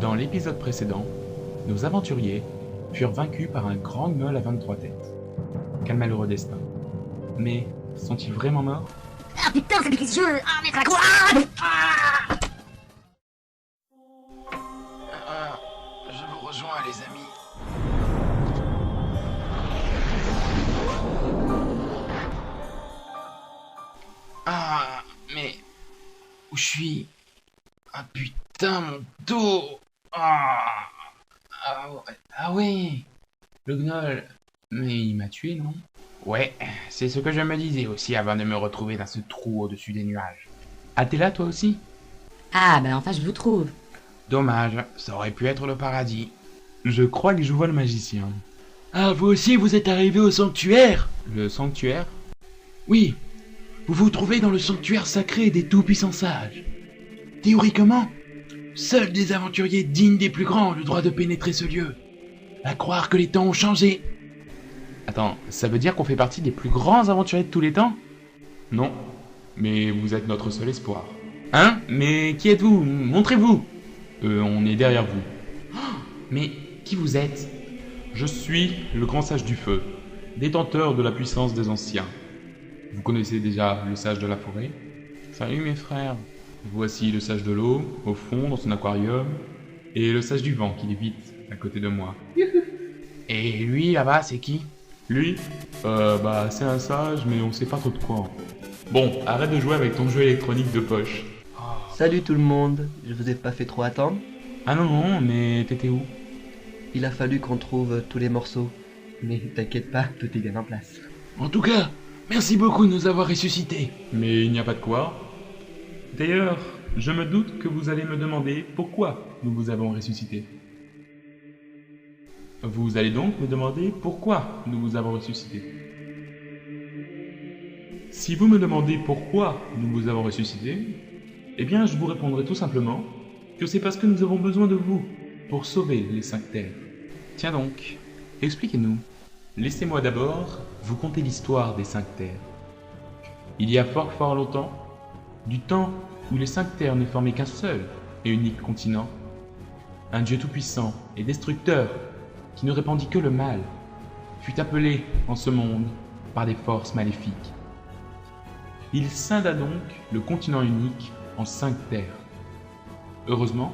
Dans l'épisode précédent, nos aventuriers furent vaincus par un grand gnoll à 23 têtes. Quel malheureux destin. Mais sont-ils vraiment morts? Ah putain, c'est difficile. Ah mais quoi? Je vous rejoins, les amis. Ah, mais... Où je suis? Ah putain, mon dos. Ah ouais. Le gnoll. Mais il m'a tué, non? Ouais, c'est ce que je me disais aussi avant de me retrouver dans ce trou au-dessus des nuages. Ah, t'es là toi aussi? Ah bah enfin je vous trouve. Dommage, ça aurait pu être le paradis. Je crois que je vois le magicien. Ah, vous aussi, vous êtes arrivé au sanctuaire? Le sanctuaire? Oui, vous vous trouvez dans le sanctuaire sacré des tout-puissants sages. Théoriquement, seuls des aventuriers dignes des plus grands ont le droit de pénétrer ce lieu. À croire que les temps ont changé. Attends, ça veut dire qu'on fait partie des plus grands aventuriers de tous les temps? Non, mais vous êtes notre seul espoir. Hein? Mais qui êtes-vous? Montrez-vous! On est derrière vous. Mais qui vous êtes? Je suis le grand sage du feu, détenteur de la puissance des anciens. Vous connaissez déjà le sage de la forêt? Salut mes frères. Voici le sage de l'eau, au fond, dans son aquarium, et le sage du vent qui lévite à côté de moi. Et lui, là-bas, c'est qui? Lui, c'est un sage, mais on sait pas trop de quoi. Bon, arrête de jouer avec ton jeu électronique de poche. Salut tout le monde, je vous ai pas fait trop attendre. Ah non, mais t'étais où? Il a fallu qu'on trouve tous les morceaux. Mais t'inquiète pas, tout est bien en place. En tout cas, merci beaucoup de nous avoir ressuscités. Mais il n'y a pas de quoi. D'ailleurs, je me doute que vous allez me demander pourquoi nous vous avons ressuscité. Vous allez donc me demander pourquoi nous vous avons ressuscité. Si vous me demandez pourquoi nous vous avons ressuscité, eh bien je vous répondrai tout simplement que c'est parce que nous avons besoin de vous pour sauver les 5 terres. Tiens donc, expliquez-nous. Laissez-moi d'abord vous conter l'histoire des 5 terres. Il y a fort longtemps, du temps où les 5 terres ne formaient qu'un seul et unique continent, un dieu tout-puissant et destructeur qui ne répandit que le mal, fut appelé en ce monde par des forces maléfiques. Il scinda donc le continent unique en 5 terres. Heureusement,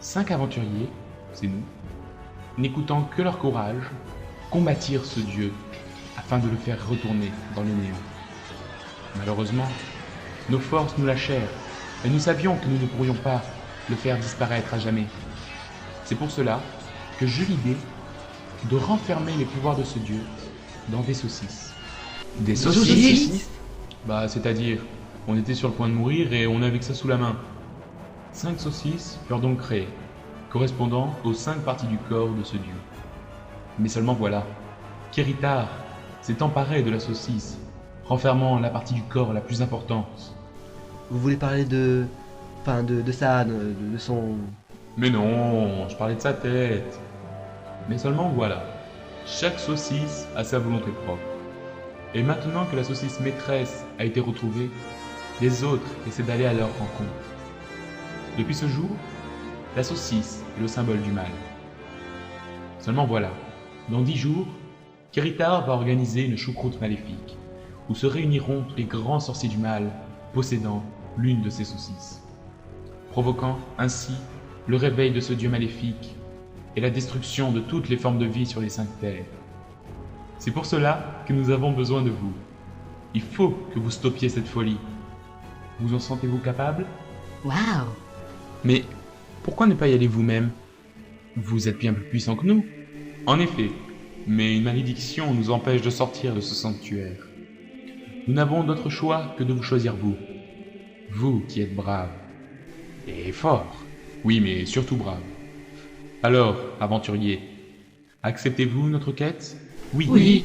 5 aventuriers, c'est nous, n'écoutant que leur courage, combattirent ce dieu afin de le faire retourner dans le néant. Malheureusement, nos forces nous lâchèrent et nous savions que nous ne pourrions pas le faire disparaître à jamais. C'est pour cela que j'eus l'idée de renfermer les pouvoirs de ce dieu dans des saucisses. Des saucisses? C'est-à-dire, on était sur le point de mourir et on avait que ça sous la main. 5 saucisses furent donc créées, correspondant aux 5 parties du corps de ce dieu. Mais seulement voilà, Kéritar s'est emparé de la saucisse, renfermant la partie du corps la plus importante. Vous voulez parler de son... Mais non, je parlais de sa tête. Mais seulement voilà, chaque saucisse a sa volonté propre. Et maintenant que la saucisse maîtresse a été retrouvée, les autres essaient d'aller à leur rencontre. Depuis ce jour, la saucisse est le symbole du mal. Seulement voilà, dans 10 jours, Kéritar va organiser une choucroute maléfique, où se réuniront tous les grands sorciers du mal possédant l'une de ces saucisses, provoquant ainsi le réveil de ce dieu maléfique et la destruction de toutes les formes de vie sur les 5 terres. C'est pour cela que nous avons besoin de vous. Il faut que vous stoppiez cette folie. Vous en sentez-vous capable? Waouh. Mais pourquoi ne pas y aller vous-même? Vous êtes bien plus puissant que nous. En effet, mais une malédiction nous empêche de sortir de ce sanctuaire. Nous n'avons d'autre choix que de vous choisir vous. Vous qui êtes brave. Et fort. Oui, mais surtout brave. Alors, aventurier, acceptez-vous notre quête? Oui.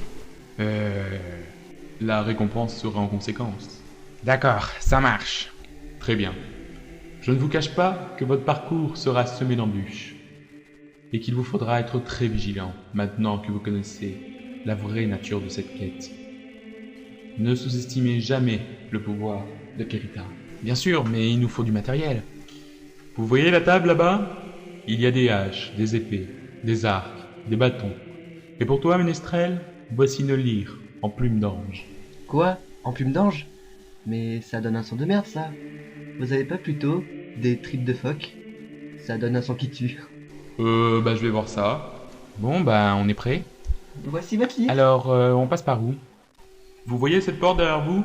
La récompense sera en conséquence. D'accord, ça marche. Très bien. Je ne vous cache pas que votre parcours sera semé d'embûches et qu'il vous faudra être très vigilant maintenant que vous connaissez la vraie nature de cette quête. Ne sous-estimez jamais le pouvoir de Kéritar. Bien sûr, mais il nous faut du matériel. Vous voyez la table là-bas? il y a des haches, des épées, des arcs, des bâtons. Et pour toi, Ménestrel, voici une lyre en plume d'ange. Quoi? En plume d'ange? Mais ça donne un son de merde, ça. Vous avez pas plutôt des tripes de phoque? Ça donne un son qui tue. Je vais voir ça. Bon, bah, on est prêt. Voici votre livre. Alors, on passe par où? Vous voyez cette porte derrière vous?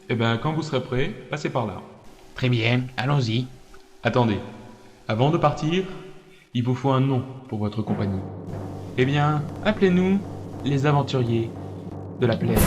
Eh ben, quand vous serez prêt, passez par là. Très bien, allons-y. Attendez, avant de partir, il vous faut un nom pour votre compagnie. Eh bien, appelez-nous les aventuriers de la plaine.